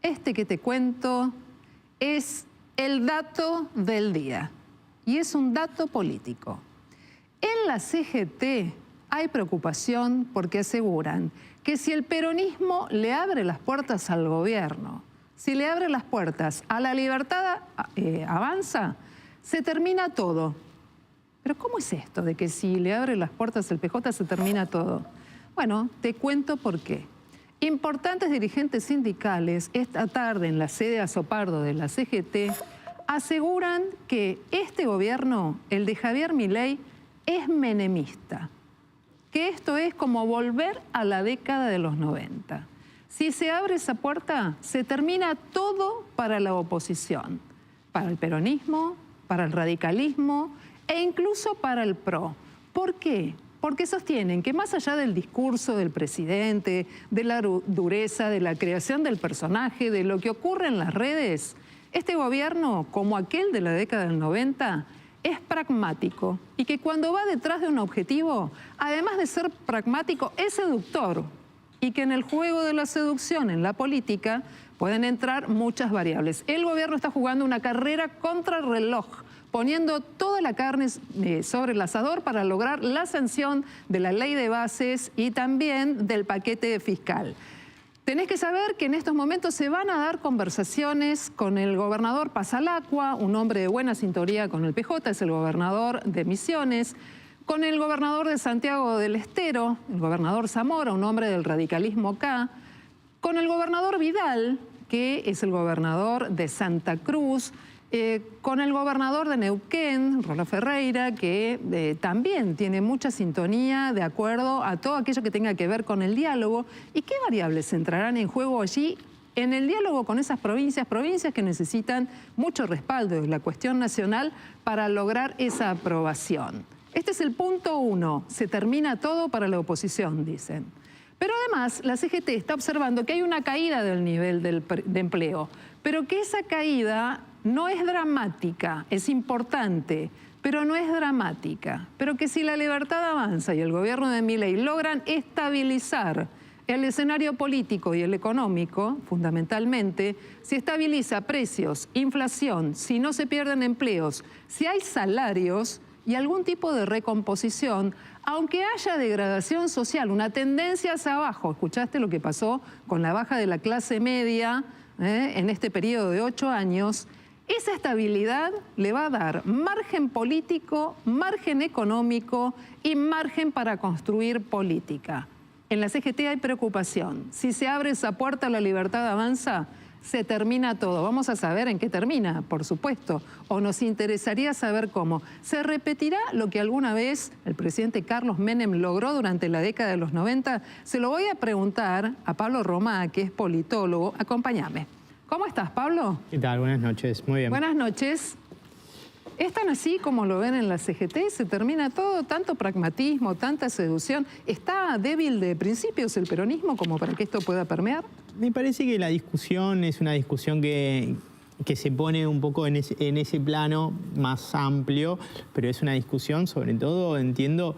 Este que te cuento es el dato del día y es un dato político. En la CGT hay preocupación porque aseguran que si el peronismo le abre las puertas al gobierno, si le abre las puertas a La Libertad Avanza, se termina todo. Pero ¿cómo es esto de que si le abre las puertas al PJ se termina todo? Bueno, te cuento por qué. Importantes dirigentes sindicales esta tarde en la sede Azopardo de la CGT aseguran que este gobierno, el de Javier Milei, es menemista. Que esto es como volver a la década de los 90. Si se abre esa puerta, se termina todo para la oposición, para el peronismo, para el radicalismo e incluso para el PRO. ¿Por qué? Porque sostienen que más allá del discurso del presidente, de la dureza, de la creación del personaje, de lo que ocurre en las redes, este gobierno, como aquel de la década del 90, es pragmático y que cuando va detrás de un objetivo, además de ser pragmático, es seductor y que en el juego de la seducción en la política pueden entrar muchas variables. El gobierno está jugando una carrera contra el reloj, poniendo toda la carne sobre el asador para lograr la sanción de la ley de bases y también del paquete fiscal. Tenés que saber que en estos momentos se van a dar conversaciones con el gobernador Pasalacqua, un hombre de buena sintonía con el PJ, es el gobernador de Misiones, con el gobernador de Santiago del Estero, el gobernador Zamora, un hombre del radicalismo acá, con el gobernador Vidal, que es el gobernador de Santa Cruz, con el gobernador de Neuquén, Roló Ferreira, que también tiene mucha sintonía de acuerdo a todo aquello que tenga que ver con el diálogo. ¿Y qué variables entrarán en juego allí en el diálogo con esas provincias que necesitan mucho respaldo de la cuestión nacional para lograr esa aprobación? Este es el punto 1, se termina todo para la oposición, dicen. Pero además la CGT está observando que hay una caída del nivel de empleo, pero que esa caída no es dramática, es importante, pero no es dramática. Pero que si La Libertad Avanza y el gobierno de Milei logran estabilizar el escenario político y el económico, fundamentalmente, si estabiliza precios, inflación, si no se pierden empleos, si hay salarios y algún tipo de recomposición, aunque haya degradación social, una tendencia hacia abajo. ¿Escuchaste lo que pasó con la baja de la clase media en este periodo de 8 años? Esa estabilidad le va a dar margen político, margen económico y margen para construir política. En la CGT hay preocupación. Si se abre esa puerta a La Libertad Avanza, se termina todo. Vamos a saber en qué termina, por supuesto, o nos interesaría saber cómo. ¿Se repetirá lo que alguna vez el presidente Carlos Menem logró durante la década de los 90? Se lo voy a preguntar a Pablo Romá, que es politólogo. Acompáñame. ¿Cómo estás, Pablo? ¿Qué tal? Buenas noches. Muy bien. Buenas noches. ¿Es tan así como lo ven en la CGT? ¿Se termina todo? ¿Tanto pragmatismo, tanta seducción? ¿Está débil de principios el peronismo como para que esto pueda permear? Me parece que la discusión es una discusión que se pone un poco en ese plano más amplio, pero es una discusión, sobre todo, entiendo,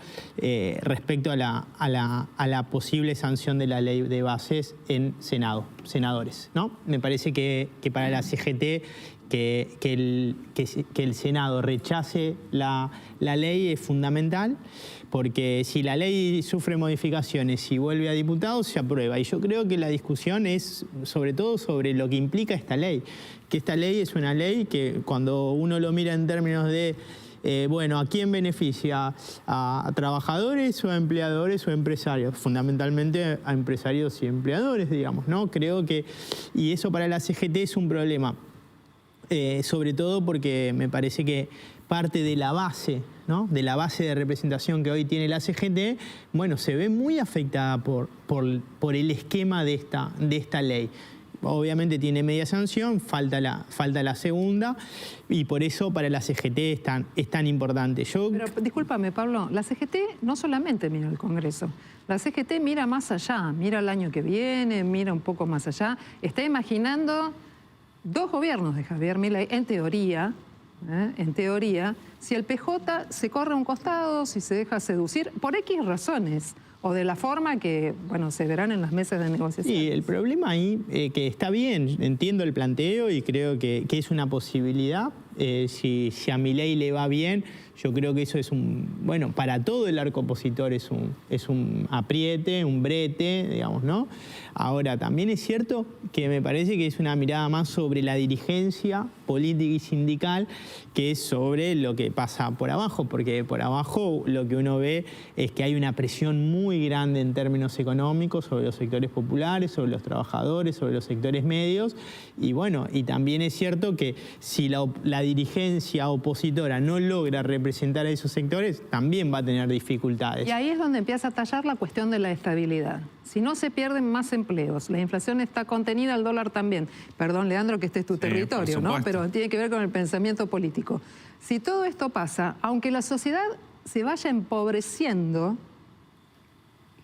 respecto a la posible sanción de la ley de bases en senadores, ¿no? Me parece que para la CGT que el Senado rechace la ley es fundamental, porque si la ley sufre modificaciones y vuelve a diputados, se aprueba. Y yo creo que la discusión es sobre todo sobre lo que implica esta ley. Que esta ley es una ley que cuando uno lo mira en términos de, bueno, ¿a quién beneficia? ¿A trabajadores o a empleadores o a empresarios? Fundamentalmente a empresarios y empleadores, digamos, ¿no? Creo que, y eso para la CGT es un problema. Sobre todo porque me parece que parte de la base, ¿no? De la base de representación que hoy tiene la CGT, bueno, se ve muy afectada por el esquema de esta ley. Obviamente tiene media sanción, falta la segunda, y por eso para la CGT es tan importante. Pero discúlpame, Pablo, la CGT no solamente mira el Congreso, la CGT mira más allá, mira el año que viene, mira un poco más allá, está imaginando 2 gobiernos de Javier Milei, en teoría, si el PJ se corre a un costado, si se deja seducir, por X razones, o de la forma que, bueno, se verán en las mesas de negociación. Sí, el problema ahí, que está bien, entiendo el planteo y creo que es una posibilidad. Si a Milei le va bien, yo creo que eso es bueno, para todo el arco opositor es un apriete, un brete, digamos, ¿no? Ahora, también es cierto que me parece que es una mirada más sobre la dirigencia política y sindical que es sobre lo que pasa por abajo, porque por abajo lo que uno ve es que hay una presión muy grande en términos económicos sobre los sectores populares, sobre los trabajadores, sobre los sectores medios, y bueno, y también es cierto que si la dirigencia opositora no logra representar a esos sectores, también va a tener dificultades. Y ahí es donde empieza a tallar la cuestión de la estabilidad. Si no se pierden más empleos, la inflación está contenida, el dólar también. Perdón, Leandro, que este es tu territorio, ¿no? Pero tiene que ver con el pensamiento político. Si todo esto pasa, aunque la sociedad se vaya empobreciendo,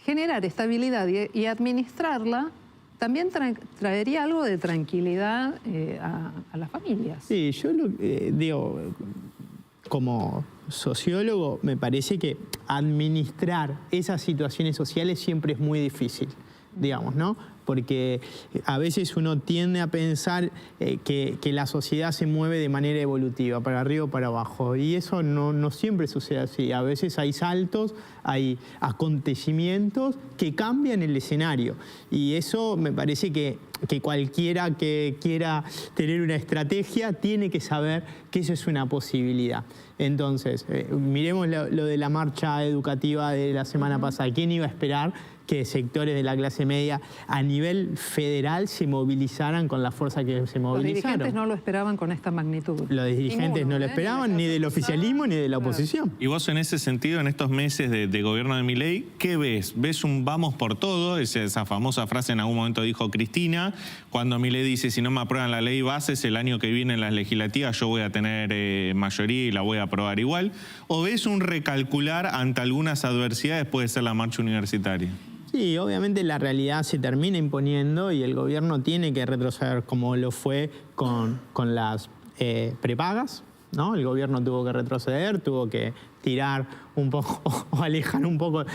generar estabilidad y administrarla también traería algo de tranquilidad a las familias. Sí, yo digo, como sociólogo, me parece que administrar esas situaciones sociales siempre es muy difícil, digamos, ¿no? Porque a veces uno tiende a pensar que la sociedad se mueve de manera evolutiva, para arriba o para abajo, y eso no siempre sucede así. A veces hay saltos, hay acontecimientos que cambian el escenario, y eso me parece que cualquiera que quiera tener una estrategia tiene que saber que eso es una posibilidad. Entonces, miremos lo de la marcha educativa de la semana pasada. ¿Quién iba a esperar que sectores de la clase media a nivel federal se movilizaran con la fuerza que se movilizaron? Los dirigentes no lo esperaban con esta magnitud. Los dirigentes no lo esperaban, ni del oficialismo ni de la oposición. Y vos en ese sentido, en estos meses de gobierno de Milei, ¿qué ves? ¿Ves un vamos por todo? Esa famosa frase en algún momento dijo Cristina, cuando Milei dice, si no me aprueban la ley bases, el año que viene en las legislativas yo voy a tener mayoría y la voy a aprobar igual. ¿O ves un recalcular ante algunas adversidades, puede ser la marcha universitaria? Sí, obviamente la realidad se termina imponiendo y el gobierno tiene que retroceder como lo fue con las prepagas, ¿no? El gobierno tuvo que retroceder, tuvo que tirar un poco o alejar un poco,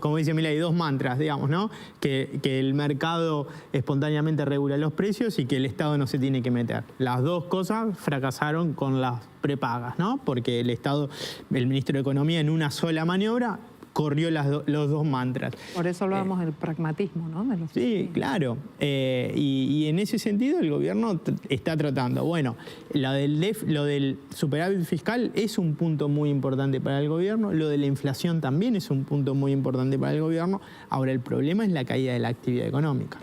como dice Milei, dos mantras, digamos, ¿no? Que el mercado espontáneamente regula los precios y que el Estado no se tiene que meter. Las dos cosas fracasaron con las prepagas, ¿no? Porque el ministro de Economía en una sola maniobra corrió los dos mantras. Por eso hablábamos del pragmatismo, ¿no? Sí, claro. Y en ese sentido el gobierno está tratando. Bueno, lo del superávit fiscal es un punto muy importante para el gobierno. Lo de la inflación también es un punto muy importante para el gobierno. Ahora, el problema es la caída de la actividad económica,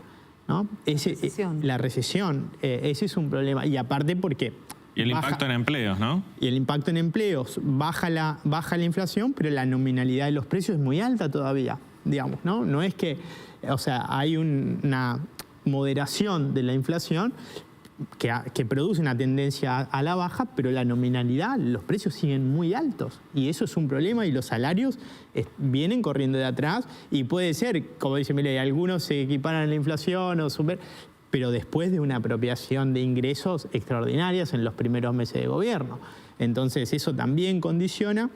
¿no? La recesión. Ese es un problema. Y aparte porque... Y el impacto en empleos, ¿no? Y el impacto en empleos, baja la inflación, pero la nominalidad de los precios es muy alta todavía, digamos, ¿no? No es que, o sea, hay una moderación de la inflación que produce una tendencia a la baja, pero la nominalidad, los precios siguen muy altos. Y eso es un problema y los salarios vienen corriendo de atrás y puede ser, como dice Milei, algunos se equiparan a la inflación o pero después de una apropiación de ingresos extraordinarias en los primeros meses de gobierno. Entonces eso también condiciona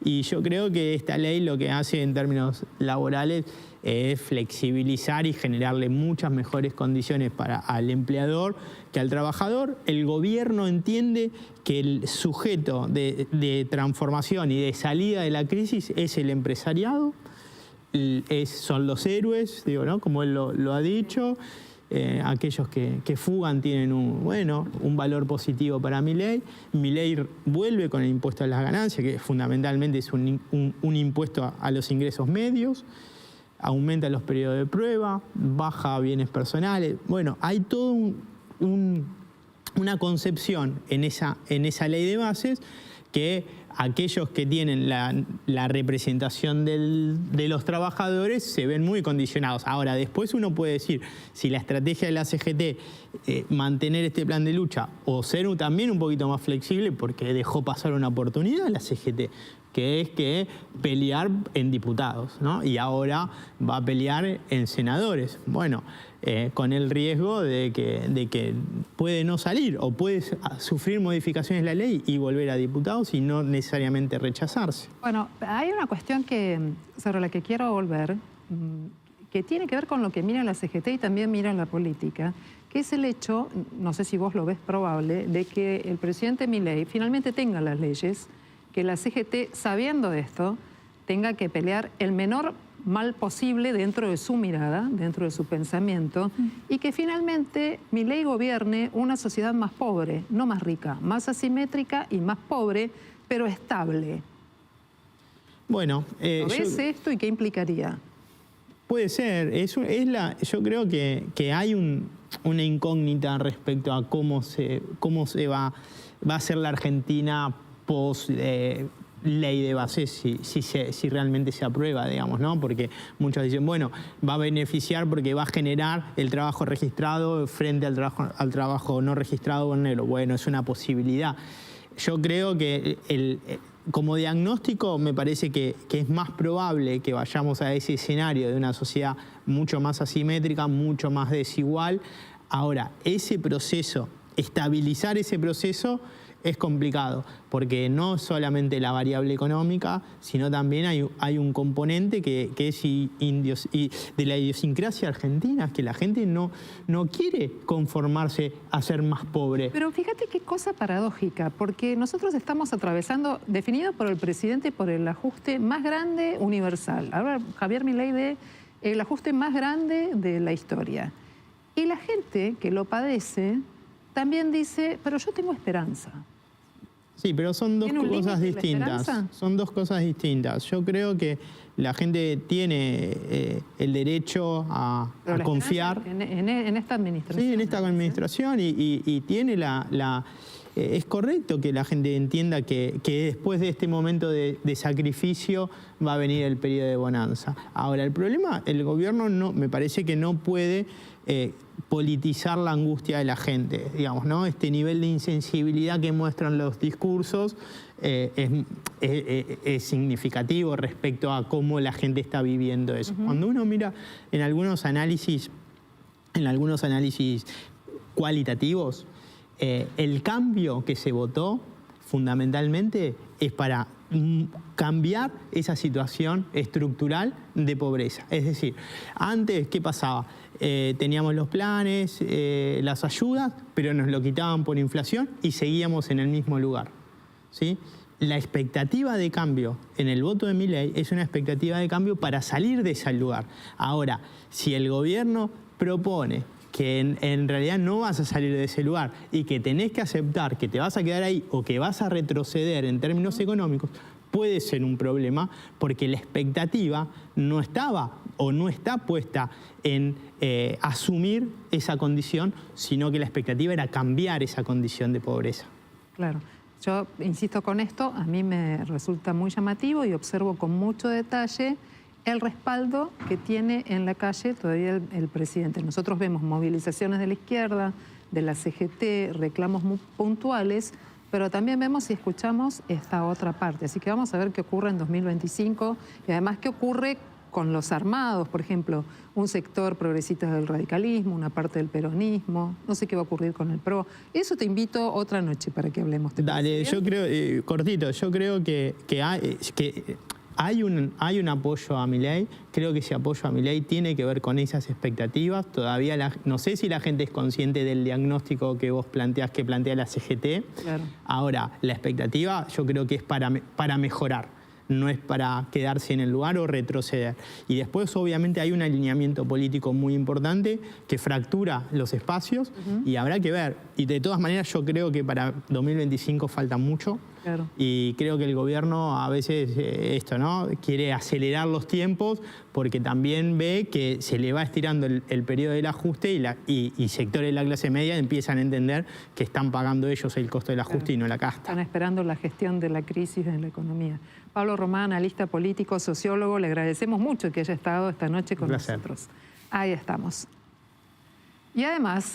y yo creo que esta ley lo que hace en términos laborales es flexibilizar y generarle muchas mejores condiciones al empleador que al trabajador. El gobierno entiende que el sujeto de transformación y de salida de la crisis es el empresariado, son los héroes, digo, ¿no? Como él lo ha dicho. Aquellos que fugan tienen un valor positivo para Milei. Milei vuelve con el impuesto a las ganancias, que fundamentalmente es un impuesto a los ingresos medios, aumenta los periodos de prueba, baja bienes personales. Bueno, hay toda una concepción en esa ley de bases que aquellos que tienen la representación de los trabajadores se ven muy condicionados. Ahora, después uno puede decir, si la estrategia de la CGT mantener este plan de lucha o ser también un poquito más flexible porque dejó pasar una oportunidad la CGT, que es que pelear en diputados, ¿no? Y ahora va a pelear en senadores. Bueno, con el riesgo de que puede no salir o puede sufrir modificaciones de la ley y volver a diputados y no necesariamente rechazarse. Bueno, hay una cuestión sobre la que quiero volver, que tiene que ver con lo que mira la CGT y también mira la política, que es el hecho, no sé si vos lo ves probable, de que el presidente Milei finalmente tenga las leyes, que la CGT, sabiendo de esto, tenga que pelear el menor mal posible dentro de su mirada, dentro de su pensamiento, y que finalmente Milei gobierne una sociedad más pobre, no más rica, más asimétrica y más pobre, pero estable. Bueno, ¿Lo ves esto y qué implicaría? Puede ser. Yo creo que hay una incógnita respecto a cómo se va a ser la Argentina post ley de base si realmente se aprueba, digamos, ¿no? Porque muchos dicen, bueno, va a beneficiar porque va a generar el trabajo registrado frente al trabajo no registrado o negro. Bueno, es una posibilidad. Yo creo que como diagnóstico me parece que es más probable que vayamos a ese escenario de una sociedad mucho más asimétrica, mucho más desigual. Ahora, ese proceso, estabilizar ese proceso es complicado, porque no solamente la variable económica, sino también hay un componente que es de la idiosincrasia argentina, que la gente no quiere conformarse a ser más pobre. Pero fíjate qué cosa paradójica, porque nosotros estamos atravesando, definido por el presidente, por el ajuste más grande universal. Ahora Javier Milei ve el ajuste más grande de la historia. Y la gente que lo padece también dice, pero yo tengo esperanza. Sí, pero son dos cosas distintas. Son dos cosas distintas. Yo creo que la gente tiene el derecho a confiar. En esta administración. Sí, en esta administración y tiene es correcto que la gente entienda que después de este momento de sacrificio va a venir el periodo de bonanza. Ahora, el problema, el gobierno me parece que no puede politizar la angustia de la gente, digamos, ¿no? Este nivel de insensibilidad que muestran los discursos es significativo respecto a cómo la gente está viviendo eso. Cuando uno mira en algunos análisis cualitativos, el cambio que se votó fundamentalmente es para cambiar esa situación estructural de pobreza. Es decir, antes, ¿qué pasaba? Teníamos los planes, las ayudas, pero nos lo quitaban por inflación y seguíamos en el mismo lugar, ¿sí? La expectativa de cambio en el voto de Milei es una expectativa de cambio para salir de ese lugar. Ahora, si el gobierno propone que en realidad no vas a salir de ese lugar y que tenés que aceptar que te vas a quedar ahí o que vas a retroceder en términos económicos, puede ser un problema porque la expectativa no estaba o no está puesta en asumir esa condición, sino que la expectativa era cambiar esa condición de pobreza. Claro. Yo insisto con esto, a mí me resulta muy llamativo y observo con mucho detalle el respaldo que tiene en la calle todavía el presidente. Nosotros vemos movilizaciones de la izquierda, de la CGT, reclamos muy puntuales, pero también vemos y escuchamos esta otra parte. Así que vamos a ver qué ocurre en 2025 y además qué ocurre con los armados, por ejemplo, un sector progresista del radicalismo, una parte del peronismo, no sé qué va a ocurrir con el PRO. Eso te invito otra noche para que hablemos. Dale, yo creo, cortito, yo creo que hay un apoyo a Milei. Creo que ese apoyo a Milei tiene que ver con esas expectativas. Todavía no sé si la gente es consciente del diagnóstico que vos planteás, que plantea la CGT. Claro. Ahora, la expectativa yo creo que es para mejorar. No es para quedarse en el lugar o retroceder. Y después, obviamente, hay un alineamiento político muy importante que fractura los espacios y habrá que ver. Y de todas maneras, yo creo que para 2025 falta mucho. Claro. Y creo que el gobierno a veces quiere acelerar los tiempos porque también ve que se le va estirando el periodo del ajuste y sectores de la clase media empiezan a entender que están pagando ellos el costo del ajuste y no la casta. Están esperando la gestión de la crisis en la economía. Pablo Román, analista político, sociólogo, le agradecemos mucho que haya estado esta noche con nosotros. Ahí estamos. Y además...